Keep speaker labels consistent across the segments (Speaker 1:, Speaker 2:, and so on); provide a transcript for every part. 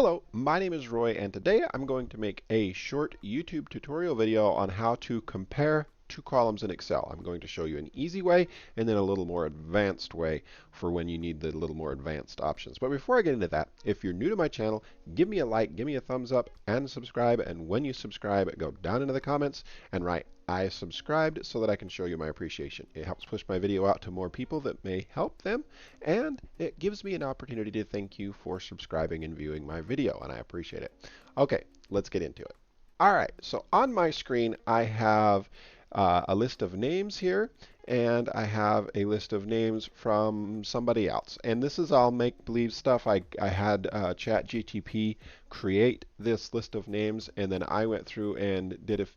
Speaker 1: Hello, my name is Roy, and today I'm going to make a short YouTube tutorial video on how to compare two columns in Excel. I'm going to show you an easy way and then a little more advanced way for when you need the little more advanced options. But before I get into that, if you're new to my channel, give me a like, give me a thumbs up, and subscribe. And when you subscribe, go down into the comments and write I subscribed so that I can show you my appreciation. It helps push my video out to more people that may help them, and it gives me an opportunity to thank you for subscribing and viewing my video, and I appreciate it. Okay, let's get into it. All right, so on my screen I have a list of names here, and I have a list of names from somebody else. And this is all make-believe stuff. I had ChatGPT create this list of names, and then I went through and did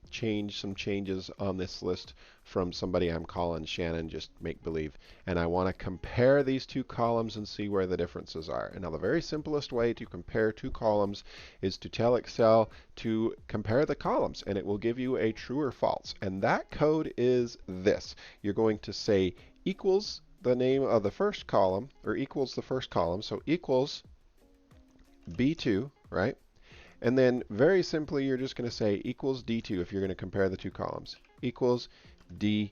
Speaker 1: some changes on this list from somebody I'm calling Shannon, just make-believe. And I want to compare these two columns and see where the differences are. And now the very simplest way to compare two columns is to tell Excel to compare the columns, and it will give you a true or false. And that code is this. You're going to say equals the name of the first column, or equals the first column, so equals B2, right? And then very simply you're just going to say equals D2 if you're going to compare the two columns. Equals D2,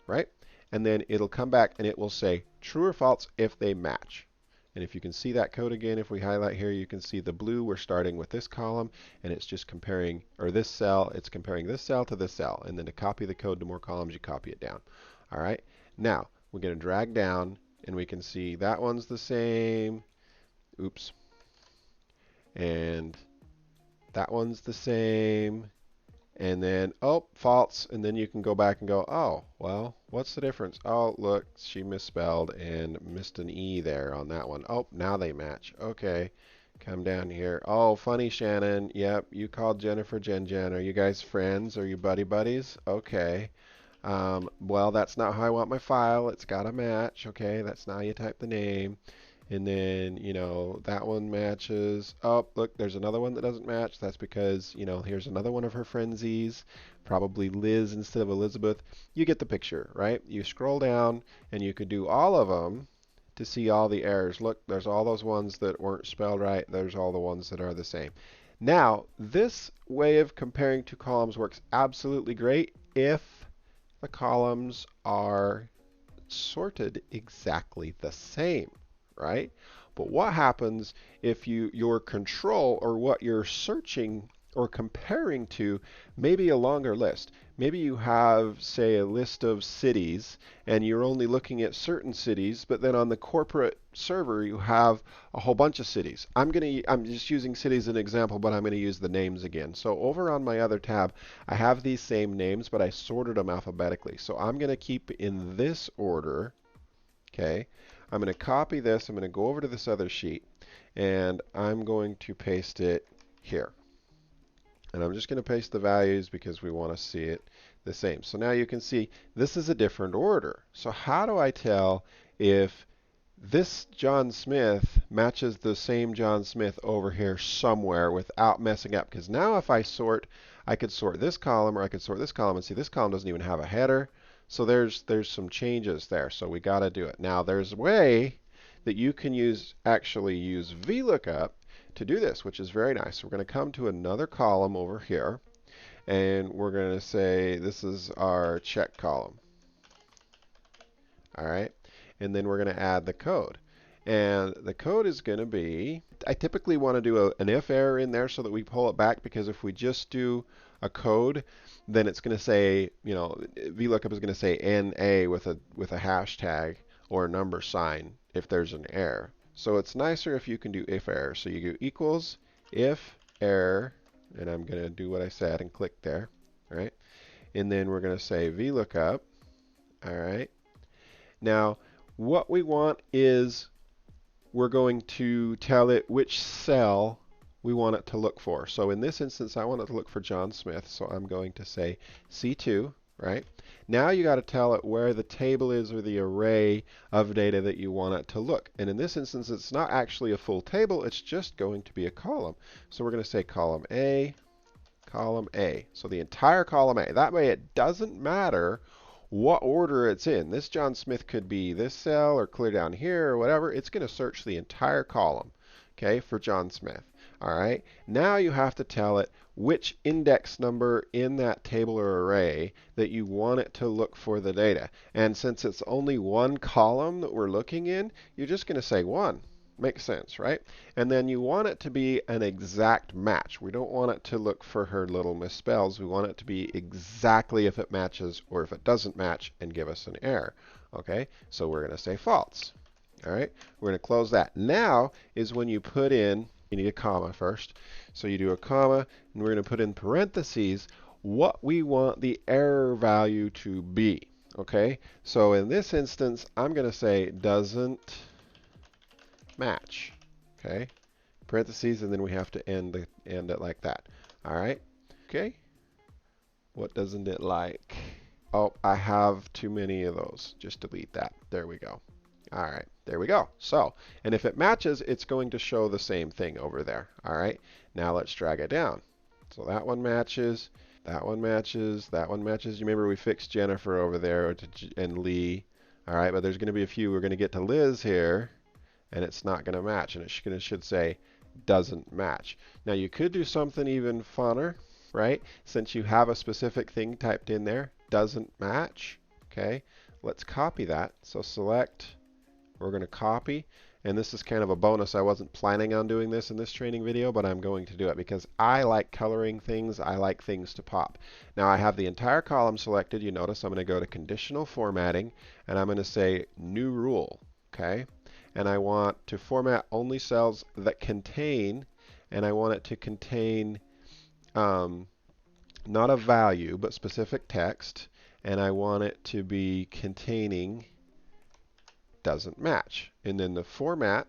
Speaker 1: right? And then it'll come back and it will say true or false if they match. And if you can see that code again, if we highlight here, you can see the blue, we're starting with this column, and it's just comparing, or this cell, it's comparing this cell to this cell. And then to copy the code to more columns, you copy it down. All right? Now, we're going to drag down, and we can see that one's the same. Oops. And that one's the same. And then, oh, false. And then you can go back and go, oh, well, what's the difference? Oh, look, she misspelled and missed an E there on that one. Oh, now they match. Okay, come down here. Oh, funny, Shannon. Yep, you called Jennifer Jen. Are you guys friends? Are you buddies? Okay. Well, that's not how I want my file. It's got to match. Okay, that's not how you type the name. And then, you know, that one matches. Oh, look, there's another one that doesn't match. That's because, you know, here's another one of her friendsies, probably Liz instead of Elizabeth. You get the picture, right? You scroll down, and you could do all of them to see all the errors. Look, there's all those ones that weren't spelled right. There's all the ones that are the same. Now, this way of comparing two columns works absolutely great if the columns are sorted exactly the same. Right? But what happens if your control, or what you're searching or comparing to, maybe a longer list? Maybe you have, say, a list of cities, and you're only looking at certain cities, but then on the corporate server you have a whole bunch of cities. I'm just using cities as an example, but I'm going to use the names again. So over on my other tab, I have these same names, but I sorted them alphabetically. So I'm going to keep in this order. Okay. I'm going to copy this. I'm going to go over to this other sheet, and I'm going to paste it here. And I'm just going to paste the values because we want to see it the same. So now you can see this is a different order. So how do I tell if this John Smith matches the same John Smith over here somewhere without messing up? Because now if I sort, I could sort this column, or I could sort this column, and see this column doesn't even have a header. So there's some changes there, so we got to do it. Now there's a way that you can actually use VLOOKUP to do this, which is very nice. We're going to come to another column over here, and we're going to say this is our check column. All right, and then we're going to add the code. And the code is going to be, I typically want to do an if error in there so that we pull it back, because if we just do a code, then it's going to say, you know, VLOOKUP is going to say NA with a hashtag or a number sign if there's an error. So it's nicer if you can do if error. So you go equals if error, and I'm going to do what I said and click there, all right? And then we're going to say VLOOKUP, all right? Now, what we want is we're going to tell it which cell we want it to look for. So in this instance, I want it to look for John Smith, so I'm going to say C2, right? Now you got to tell it where the table is, or the array of data that you want it to look. And in this instance, it's not actually a full table, it's just going to be a column. So we're going to say column A, column A. So the entire column A. That way it doesn't matter what order it's in. This John Smith could be this cell or clear down here or whatever. It's going to search the entire column. okay, for John Smith. All right, now you have to tell it which index number in that table or array that you want it to look for the data. And since it's only one column that we're looking in, you're just going to say 1. Makes sense, right? And then you want it to be an exact match. We don't want it to look for her little misspells. We want it to be exactly if it matches or if it doesn't match and give us an error. Okay, so we're going to say false. All right, we're going to close that. Now is when you put in, you need a comma first. So you do a comma, and we're going to put in parentheses what we want the error value to be. Okay, so in this instance, I'm going to say doesn't match. Okay, parentheses, and then we have to end it like that. All right, okay. What doesn't it like? Oh, I have too many of those. Just delete that. There we go. All right, there we go. So, and if it matches, it's going to show the same thing over there. All right, now let's drag it down. So that one matches, that one matches, that one matches. You remember we fixed Jennifer over there and Lee. All right, but there's going to be a few. We're going to get to Liz here, and it's not going to match, and it should say doesn't match. Now you could do something even funner, right? Since you have a specific thing typed in there, doesn't match. Okay, let's copy that. So select. We're going to copy, and this is kind of a bonus. I wasn't planning on doing this in this training video, but I'm going to do it because I like coloring things. I like things to pop. Now I have the entire column selected. You notice I'm going to go to conditional formatting, and I'm going to say new rule. Okay, and I want to format only cells that contain, and I want it to contain not a value, but specific text, and I want it to be containing doesn't match. And then the format,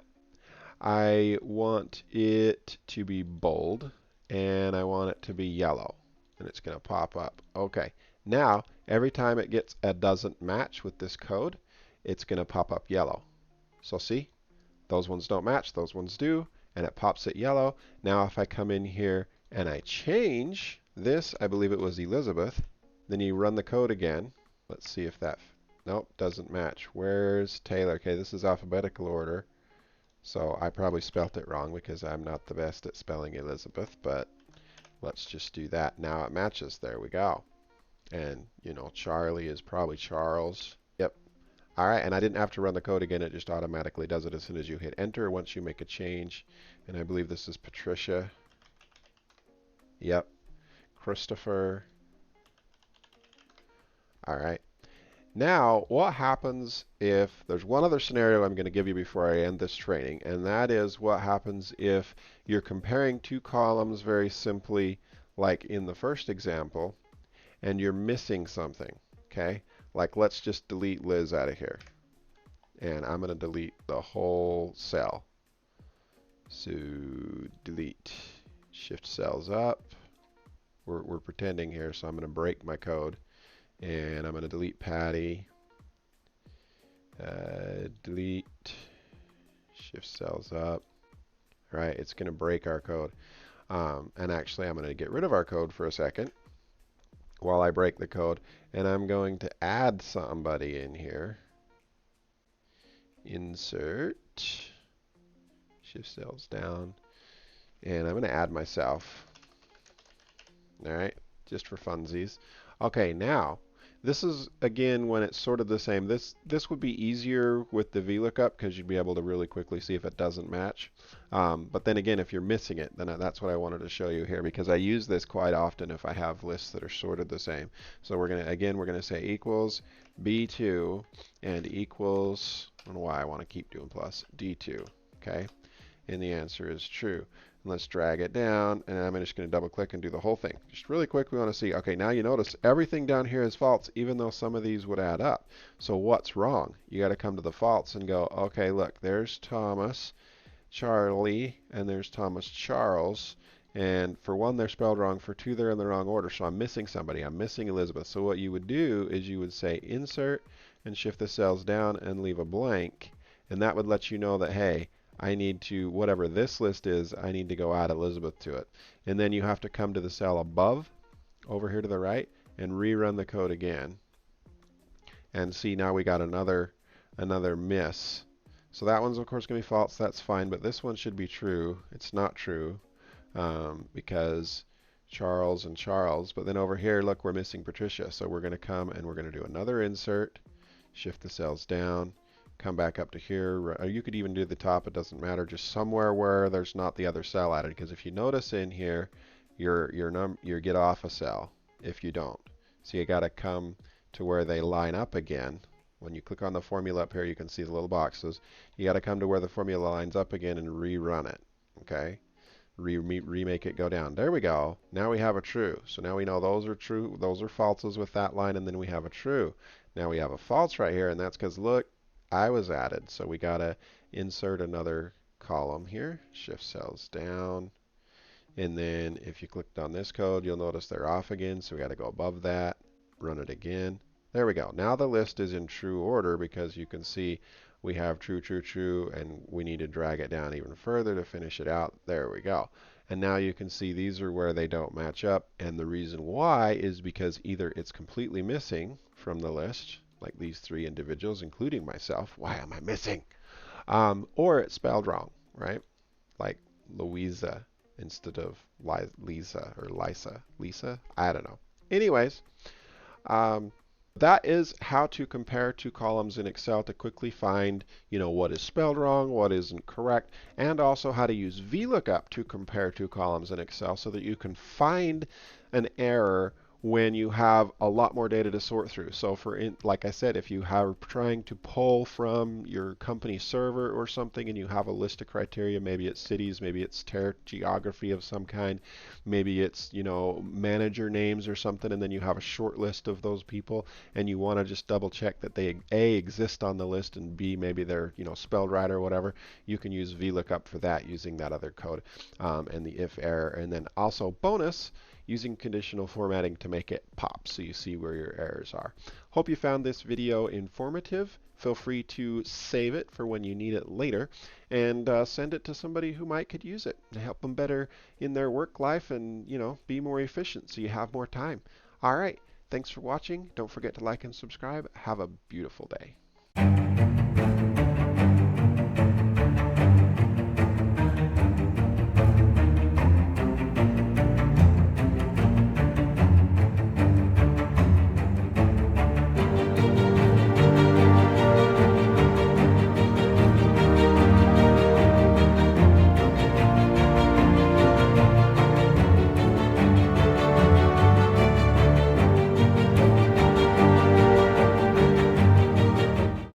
Speaker 1: I want it to be bold, and I want it to be yellow, and it's going to pop up. Okay, now every time it gets a doesn't match with this code, it's going to pop up yellow. So see, those ones don't match, those ones do, and it pops it yellow. Now if I come in here and I change this, I believe it was Elizabeth, then you run the code again. Let's see if that, nope, doesn't match. Where's Taylor? Okay, this is alphabetical order. So I probably spelt it wrong because I'm not the best at spelling Elizabeth, but let's just do that. Now it matches. There we go. And, you know, Charlie is probably Charles. Yep. All right, and I didn't have to run the code again. It just automatically does it as soon as you hit enter once you make a change. And I believe this is Patricia. Yep. Christopher. All right. Now, what happens if there's one other scenario I'm going to give you before I end this training, and that is what happens if you're comparing two columns very simply, like in the first example, and you're missing something, okay? Like let's just delete Liz out of here, and I'm going to delete the whole cell. So delete, shift cells up. We're pretending here, so I'm going to break my code. And I'm going to delete Patty, delete, shift cells up. All right, it's going to break our code. And actually, I'm going to get rid of our code for a second while I break the code. And I'm going to add somebody in here. Insert, shift cells down. And I'm going to add myself. All right, just for funsies. Okay, now, this is, again, when it's sort of the same. This would be easier with the VLOOKUP because you'd be able to really quickly see if it doesn't match. But then again, if you're missing it, then that's what I wanted to show you here because I use this quite often if I have lists that are sorted the same. So we're going to say equals B2 and equals, I don't know why I want to keep doing plus, D2, okay? And the answer is true. Let's drag it down, and I'm just going to double click and do the whole thing. Just really quick, we want to see, okay, now you notice everything down here is false, even though some of these would add up. So what's wrong? You got to come to the false and go, okay, look, there's Thomas, Charlie, and there's Thomas Charles. And for one, they're spelled wrong. For two, they're in the wrong order. So I'm missing somebody. I'm missing Elizabeth. So what you would do is you would say insert and shift the cells down and leave a blank. And that would let you know that, hey, I need to, whatever this list is, I need to go add Elizabeth to it. And then you have to come to the cell above, over here to the right, and rerun the code again. And see, now we got another miss. So that one's of course going to be false. That's fine, but this one should be true. It's not true because Charles and Charles. But then over here, look, we're missing Patricia. So we're going to come and we're going to do another insert, shift the cells down, come back up to here. Or you could even do the top. It doesn't matter. Just somewhere where there's not the other cell added. Because if you notice in here, you get off a cell if you don't. So you got to come to where they line up again. When you click on the formula up here, you can see the little boxes. You got to come to where the formula lines up again and rerun it. Okay? Remake it go down. There we go. Now we have a true. So now we know those are true. Those are falses with that line, and then we have a true. Now we have a false right here, and that's because, look, I was added. So we got to insert another column here. Shift cells down. And then if you clicked on this code, you'll notice they're off again. So we got to go above that, run it again. There we go. Now the list is in true order because you can see we have true, true, true, and we need to drag it down even further to finish it out. There we go. And now you can see these are where they don't match up. And the reason why is because either it's completely missing from the list, like these three individuals, including myself. Why am I missing? Or it's spelled wrong, right? Like Louisa instead of Lisa or Lisa. Lisa? I don't know. Anyways, that is how to compare two columns in Excel to quickly find, what is spelled wrong, what isn't correct, and also how to use VLOOKUP to compare two columns in Excel so that you can find an error when you have a lot more data to sort through. So like I said, if you are trying to pull from your company server or something and you have a list of criteria, maybe it's cities, maybe it's geography of some kind, maybe it's, manager names or something, and then you have a short list of those people and you want to just double check that they A, exist on the list, and B, maybe they're, spelled right or whatever, you can use VLOOKUP for that using that other code and the if error. And then also bonus, using conditional formatting to make it pop so you see where your errors are. Hope you found this video informative. Feel free to save it for when you need it later and send it to somebody who could use it to help them better in their work life and, be more efficient so you have more time. All right. Thanks for watching. Don't forget to like and subscribe. Have a beautiful day.